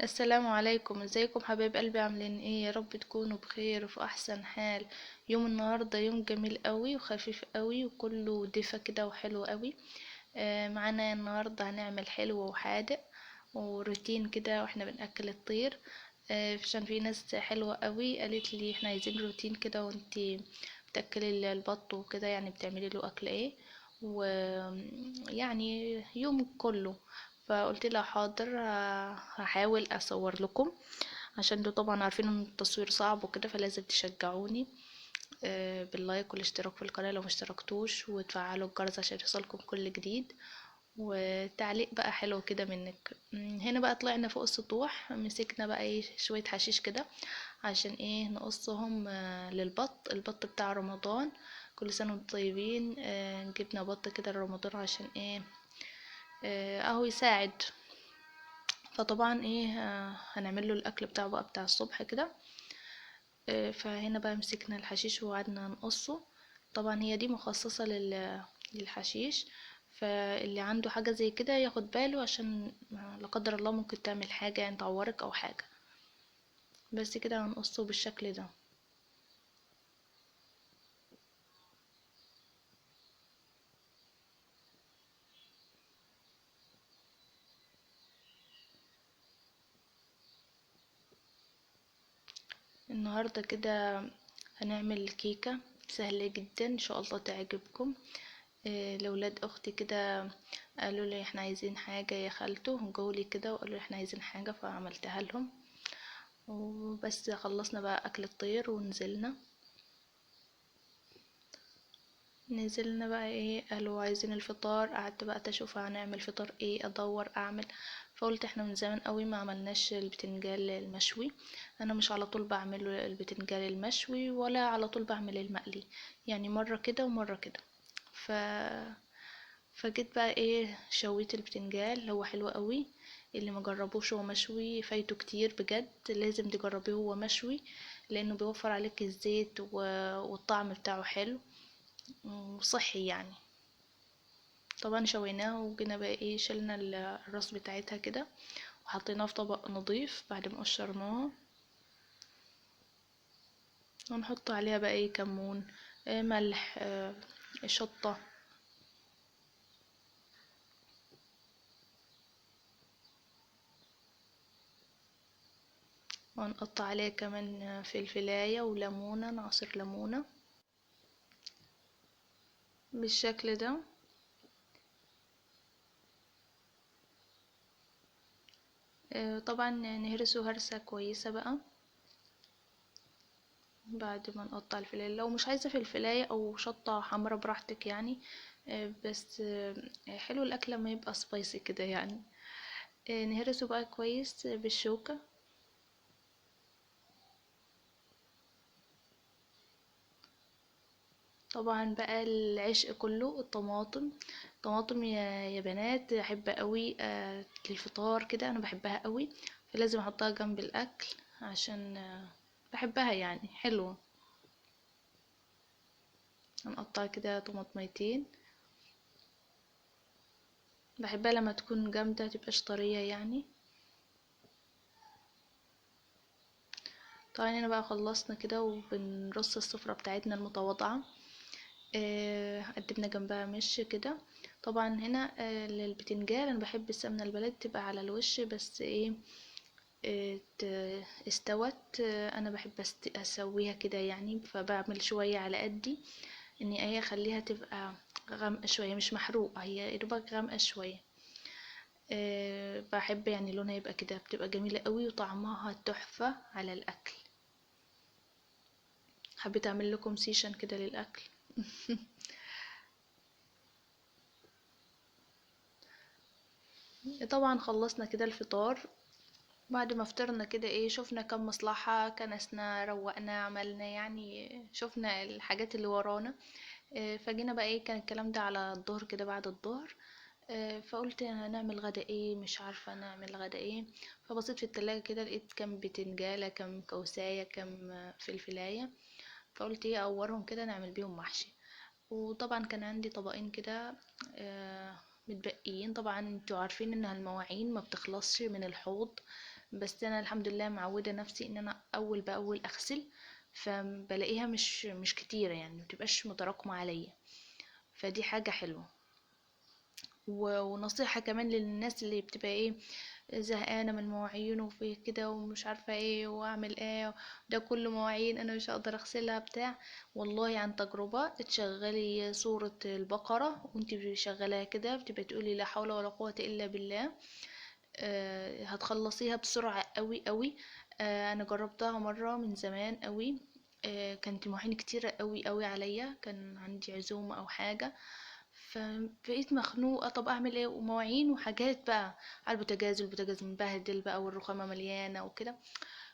السلام عليكم، ازيكم حبايب قلبي؟ عاملين ايه؟ يا رب تكونوا بخير وفي احسن حال. يوم النهارده يوم جميل قوي وخفيف قوي وكله دفى كده وحلو قوي. معانا النهارده هنعمل حلو وحادق وروتين كده واحنا بنأكل الطير. عشان في ناس حلوة قوي قالت لي احنا عايزين روتين كده وانتي بتأكلي البط وكده، يعني بتعملي له اكل ايه؟ ويعني يوم كله. فقلت لها حاضر، هحاول اصور لكم عشان انتوا طبعا عارفين ان التصوير صعب وكده، فلازم تشجعوني باللايك والاشتراك في القناة لو مشتركتوش، وتفعلوا الجرس عشان يوصلكم كل جديد، وتعليق بقى حلو كده منك. هنا بقى طلعنا فوق السطوح، مسكنا بقى ايه شوية حشيش كده عشان ايه نقصهم للبط. البط بتاع رمضان، كل سنة وانتم طيبين. جبنا بط كده لرمضان عشان ايه؟ اهو يساعد. فطبعا ايه، هنعمل له الاكل بتاعه بقى بتاع الصبح كده. فهنا بقى مسكنا الحشيش وقعدنا نقصه. طبعا هي دي مخصصة للحشيش، فاللي عنده حاجة زي كده ياخد باله عشان لا قدر الله ممكن تعمل حاجة يعني تعورك او حاجة. بس كده هنقصه بالشكل ده. النهاردة كده هنعمل كيكة سهلة جدا، ان شاء الله تعجبكم. لولاد اختي كده قالوا لي احنا عايزين حاجة يا خالته، هم جولي كده وقالوا لي احنا عايزين حاجة فعملتها لهم. وبس خلصنا بقى اكل الطير ونزلنا. نزلنا بقى ايه، قالوا عايزين الفطار. قعدت بقى اشوف هنعمل فطار ايه، ادور اعمل. فقلت احنا من زمان قوي ما عملناش البتنجال المشوي. انا مش على طول بعمل البتنجال المشوي ولا على طول بعمل المقلي، يعني مرة كده ومرة كده. ف فجيت بقى ايه شويت البتنجال، هو حلو قوي. اللي ما جربوش هو مشوي فايته كتير بجد، لازم تجربيه هو مشوي، لانه بيوفر عليك الزيت والطعم بتاعه حلو وصحي يعني. طبعا شويناه وجينا بقى ايه شلنا الراس بتاعتها كده وحطيناه في طبق نضيف بعد ما قشرناه. ونحط عليها بقى ايه كمون، ملح، شطة. ونقطع عليها كمان فلفلاية وليمونة، نعصر ليمونة بالشكل ده. طبعا نهرسه هرسة كويسة بقى بعد ما نقطع الفلفل. لو مش عايزة فلفلاية او شطة حمرا براحتك يعني. بس حلو الاكل لما يبقى سبايسي كده يعني. نهرسه بقى كويس بالشوكة. طبعا بقى العشق كله الطماطم. طماطم يا بنات احب قوي للفطار كده، انا بحبها قوي. فلازم احطها جنب الاكل عشان بحبها يعني حلوة. هنقطع كده طماطميتين. بحبها لما تكون جامدة تبقاش طرية يعني. طبعا هنا بقى خلصنا كده وبنرص السفرة بتاعتنا المتواضعة. قدمنا جنبها مش كده. طبعا هنا للبتنجان انا بحب السمنة البلد تبقى على الوش، بس ايه استوت. انا بحب اسويها كده يعني، فبعمل شوية على قدي اني ايه اخليها تبقى غامقة شوية، مش محروقة، هي يا دوبك غامقة شوية. بحب يعني لونها يبقى كده، بتبقى جميلة قوي وطعمها تحفة على الاكل. حبيت اعمل لكم سيشن كده للاكل. طبعا خلصنا كده الفطار. بعد ما فطرنا كده ايه شفنا كم مصلحة، كنسنا روقنا عملنا يعني شفنا الحاجات اللي ورانا. فجينا بقى ايه، كان الكلام ده على الظهر كده بعد الظهر. فقلت هنعمل غدا ايه، مش عارفة نعمل غدا ايه. فبصيت في التلاجة كده لقيت كم بتنجالة كم كوساية كم فلفلاية. فقلت ايه اورهم كده نعمل بيهم محشي. وطبعا كان عندي طبقين كده، متبقيين. طبعا انتوا عارفين ان المواعين ما بتخلصش من الحوض، بس انا الحمد لله معودة نفسي ان انا اول باول اغسل، فبلاقيها مش كتيرة يعني، متبقاش متراكمة عليا، فدي حاجة حلوة. ونصيحة كمان للناس اللي بتبقى ايه، زهقانة من المواعين وفي كده ومش عارفة ايه واعمل ايه، ده كله مواعين انا مش هقدر اغسلها بتاع. والله عن تجربة، تشغلي سورة البقرة وانتي شغلاها كده، بتبقى تقولي لا حول ولا قوة الا بالله. هتخلصيها بسرعة قوي قوي. انا جربتها مرة من زمان قوي. كانت المواعين كتيرة قوي قوي عليا، كان عندي عزومة او حاجة، فبقيت مخنوقة، طب اعمل ايه، ومواعين وحاجات بقى على البوتاجاز، والبوتاجاز مبهدل بقى والرخامة مليانة وكده.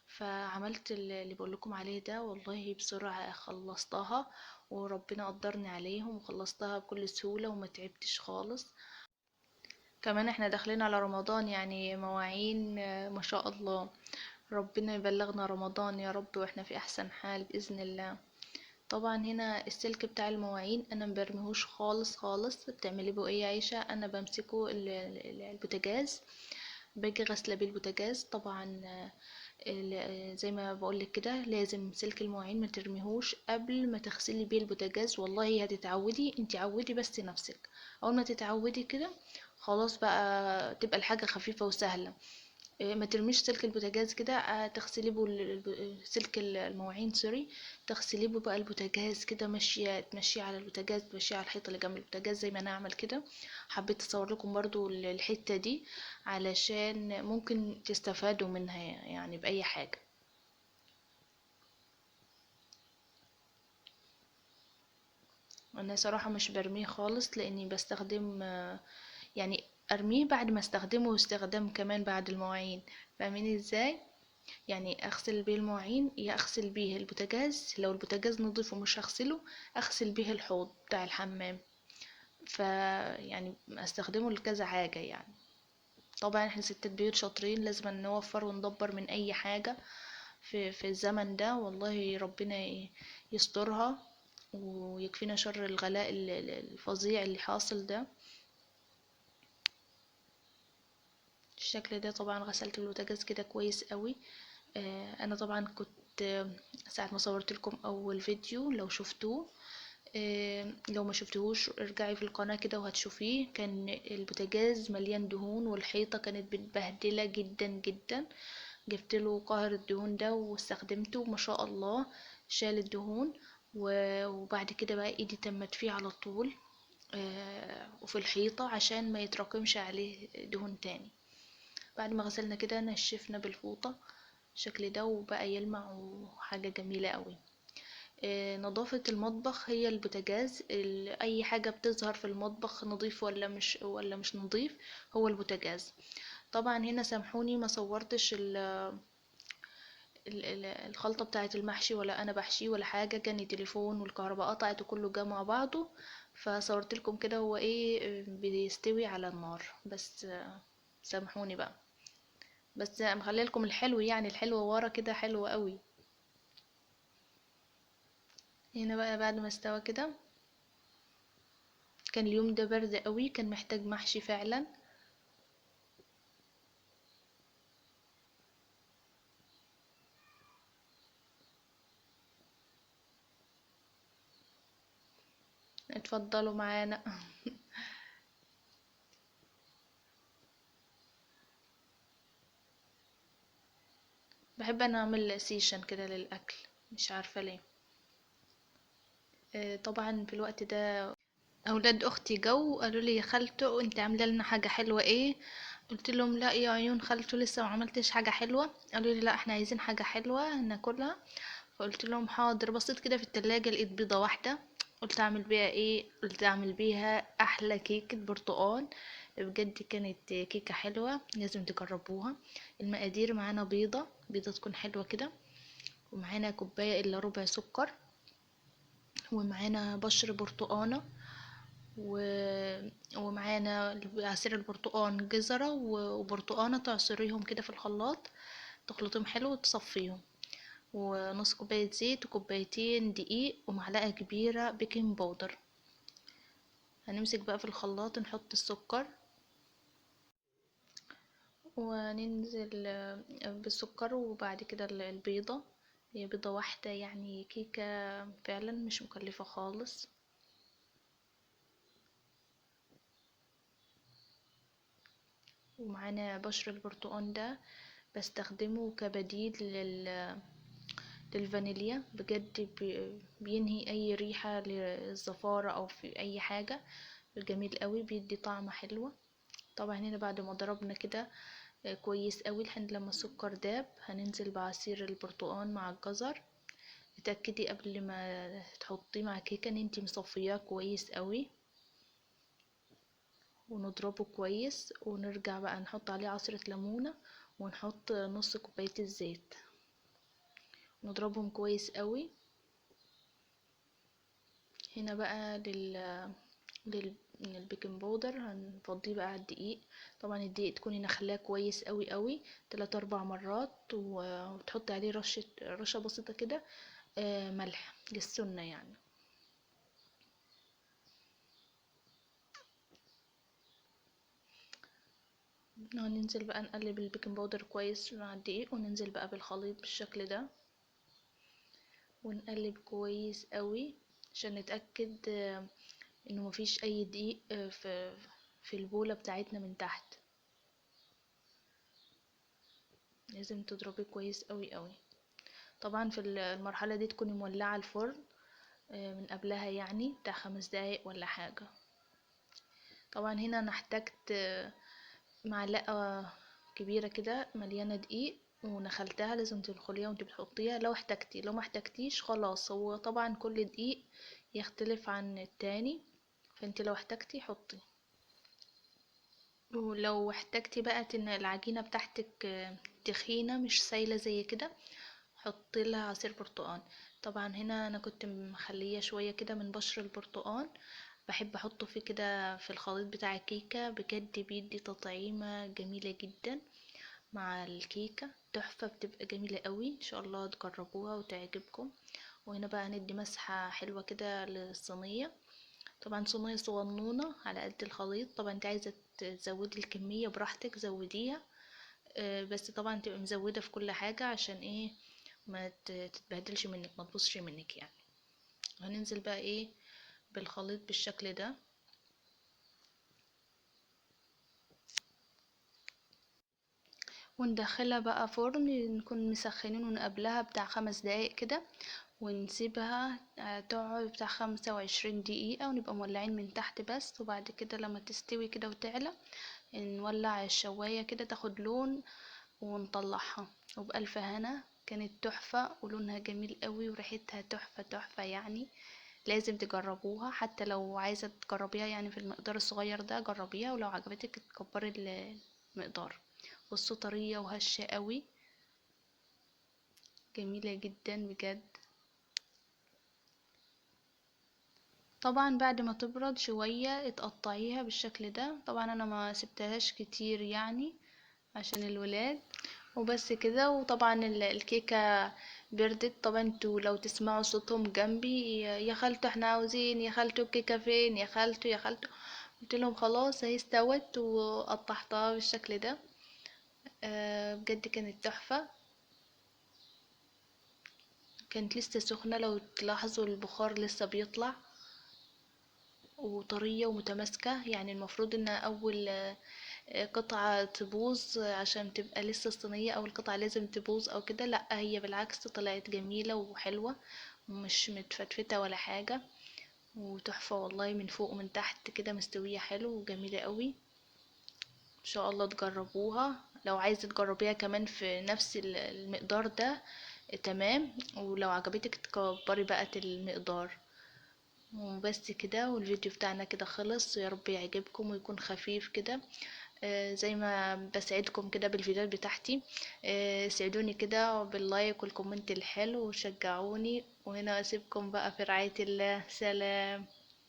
فعملت اللي بقولكم عليه ده، والله بسرعة خلصتها، وربنا قدرني عليهم وخلصتها بكل سهولة وما تعبتش خالص. كمان احنا داخلين على رمضان، يعني مواعين ما شاء الله. ربنا يبلغنا رمضان يا رب واحنا في احسن حال بإذن الله. طبعا هنا السلك بتاع المواعين انا مبرميهوش خالص خالص. بتعملي بيه ايه يا عيشة؟ انا بمسكه البوتاجاز، باجي غاسله بيه البوتاجاز طبعا. زي ما بقولك كده، لازم سلك المواعين ما ترميهوش قبل ما تغسلي بيه البوتاجاز. والله هتتعودي، انتي عودي بس نفسك، اول ما تتعودي كده خلاص بقى تبقى الحاجة خفيفة وسهلة. ما ترميش سلك البوتاجاز كده. تغسلي بيه سلك المواعين، سوري. تغسلي بيه بقى البوتاجاز كده، ماشية تمشيه على البوتاجاز، تمشيه على الحيطة اللي جنب البوتاجاز زي ما انا اعمل كده. حبيت اصور لكم برضو الحتة دي علشان ممكن تستفادوا منها يعني بأي حاجة. انا صراحة مش برميه خالص، لاني بستخدم يعني ارميه بعد ما استخدمه، واستخدام كمان بعد المواعين. فاهمين ازاي؟ يعني اغسل بيه المواعين، يا اغسل بيه البوتاجاز لو البوتاجاز نضيف ومش هغسله، اغسل بيه الحوض بتاع الحمام. يعني استخدمه لكذا حاجة يعني. طبعا احنا ستات بيوت شاطرين، لازم نوفر وندبر من اي حاجة في الزمن ده. والله ربنا يسترها ويكفينا شر الغلاء الفظيع اللي حاصل ده. الشكل ده طبعا غسلت البوتاجاز كده كويس قوي. انا طبعا كنت ساعة ما صورت لكم اول فيديو لو شفتوه، لو ما شفتهوش ارجعي في القناة كده وهتشوفيه. كان البوتاجاز مليان دهون والحيطة كانت متبهدلة جدا جدا. جبت له قاهر الدهون ده واستخدمته ما شاء الله، شال الدهون. وبعد كده بقى ايدي تمت فيه على طول، وفي الحيطة عشان ما يتراكمش عليه دهون تاني. بعد ما غسلنا كده نشفنا بالفوطة الشكل ده وبقى يلمع، وحاجة جميلة قوي. نظافة المطبخ هي البوتاجاز. اي حاجة بتظهر في المطبخ نظيف ولا مش نظيف، هو البوتاجاز. طبعا هنا سامحوني ما صورتش الخلطة بتاعة المحشي، ولا انا بحشي ولا حاجة، كان تليفون والكهرباء قطعت وكله جه مع بعضه. فصورت لكم كده هو ايه بيستوي على النار بس. سامحوني بقى، بس مخلي لكم الحلو، يعني الحلو ورا كده حلو قوي. هنا بقى بعد ما استوى كده، كان اليوم ده برد قوي، كان محتاج محشي فعلا. اتفضلوا معانا. بحب انا اعمل سيشن كده للاكل، مش عارفه ليه. طبعا في الوقت ده اولاد اختي جو قالوا لي يا خالته انت عامله لنا حاجه حلوه ايه؟ قلت لهم لا يا عيون خالته لسه ما عملتش حاجه حلوه. قالوا لي لا احنا عايزين حاجه حلوه ناكلها. فقلت لهم حاضر. بصيت كده في التلاجة لقيت بيضه واحده، قلت اعمل بيها ايه؟ قلت اعمل بيها احلى كيكه برتقال. بجد كانت كيكه حلوه، لازم تجربوها. المقادير: معانا بيضه تكون حلوه كده، ومعانا كوبايه الا ربع سكر، ومعانا بشر برتقانه، و... ومعانا عصير البرتقان جزرة وبرتقانة، تعصريهم كده في الخلاط، تخلطيهم حلو وتصفيهم، ونص كوباية زيت وكوبايتين دقيق ومعلقة كبيرة بيكنج باودر. هنمسك بقى في الخلاط نحط السكر، وننزل بالسكر، وبعد كده البيضة. هي بيضة واحدة يعني كيكة فعلا مش مكلفة خالص. ومعانا بشر البرتقال ده بستخدمه كبديل للفانيليا، بجد بينهي اي ريحة للزفارة او في اي حاجة. جميل قوي، بيدي طعمة حلوة. طبعا هنا بعد ما ضربنا كده كويس قوي لحد لما السكر داب، هننزل بعصير البرتقال مع الجزر. اتأكدي قبل ما تحطيه مع كيكة ان انتي مصفياه كويس قوي، ونضربه كويس، ونرجع بقى نحط عليه عصرة ليمونة، ونحط نص كوباية الزيت، نضربهم كويس قوي. هنا بقى للبيكنج باودر هنفضيه بقى على الدقيق. طبعا الدقيق تكوني نخلاه كويس قوي قوي 3 4 مرات، وتحطي عليه رشة بسيطة كده ملح للسنة يعني. هننزل بقى نقلب البيكنج باودر كويس مع الدقيق، وننزل بقى بالخليط بالشكل ده، ونقلب كويس قوي عشان نتأكد انه مفيش اي دقيق في البولة بتاعتنا من تحت. لازم تضربيه كويس قوي قوي. طبعا في المرحلة دي تكوني مولعة الفرن من قبلها يعني بتاع 5 دقايق ولا حاجة. طبعا هنا انا احتاجت معلقة كبيرة كده مليانة دقيق، ونخلتها. لازم تدخليها وانت بتحطيها لو احتاجتي، لو ما احتاجتيش خلاص. هو طبعا كل دقيق يختلف عن التاني، فانت لو احتاجتي حطي. ولو احتاجتي بقى ان العجينة بتاعتك تخينة مش سايلة زي كده، حطي لها عصير برتقال. طبعا هنا انا كنت مخليه شوية كده من بشر البرتقال، بحب احطه في كده في الخليط بتاع الكيكة، بجد بيدي تطعيمة جميلة جدا مع الكيكة، تحفة، بتبقى جميلة قوي. ان شاء الله تجربوها وتعجبكم. وهنا بقى ندي مسحة حلوة كده للصينية. طبعا صينية صغنونة على قد الخليط. طبعا انت عايزة تزودي الكمية براحتك زوديها، بس طبعا تبقى مزودة في كل حاجة عشان ايه ما تتبهدلش منك، ما تبصش منك يعني. هننزل بقى ايه بالخليط بالشكل ده، وندخلها بقى فرن نكون مسخنينه من قبلها بتاع 5 دقايق كده، ونسيبها تقعد بتاع 25 دقيقة، ونبقى مولعين من تحت بس. وبعد كده لما تستوي كده وتعلى نولع الشواية كده تاخد لون، ونطلعها. وبألف هنا، كانت تحفة ولونها جميل قوي وريحتها تحفة تحفة يعني. لازم تجربوها، حتى لو عايزة تجربيها يعني في المقدار الصغير ده جربيها، ولو عجبتك تكبري المقدار. بصوا طرية وهشة قوي، جميلة جدا بجد. طبعا بعد ما تبرد شوية تقطعيها بالشكل ده. طبعا انا ما سبتهاش كتير يعني عشان الولاد وبس كده. وطبعا الكيكة بردت. طبعا انتوا لو تسمعوا صوتهم جنبي، يا خالته احنا عاوزين، يا خالته الكيكة فين، يا خالته يا خالته. قلت لهم خلاص هي استوت، وقطعتها بالشكل ده. بجد كانت تحفة، كانت لسه سخنة لو تلاحظوا البخار لسه بيطلع، وطرية ومتماسكة. يعني المفروض ان اول قطعة تبوظ عشان تبقى لسه الصينية، اول قطعة لازم تبوظ او كده. لا، هي بالعكس طلعت جميلة وحلوة، مش متفتفتة ولا حاجة، وتحفة والله من فوق ومن تحت كده مستوية حلو وجميلة قوي. ان شاء الله تجربوها. لو عايزة تجربيها كمان في نفس المقدار ده تمام، ولو عجبتك تكبري بقى المقدار. وبس كده، والفيديو بتاعنا كده خلص. يا رب يعجبكم ويكون خفيف كده. زي ما بسعدكم كده بالفيديوهات بتاعتي، ساعدوني كده باللايك والكومنت الحلو وشجعوني. وهنا اسيبكم بقى في رعاية الله، سلام.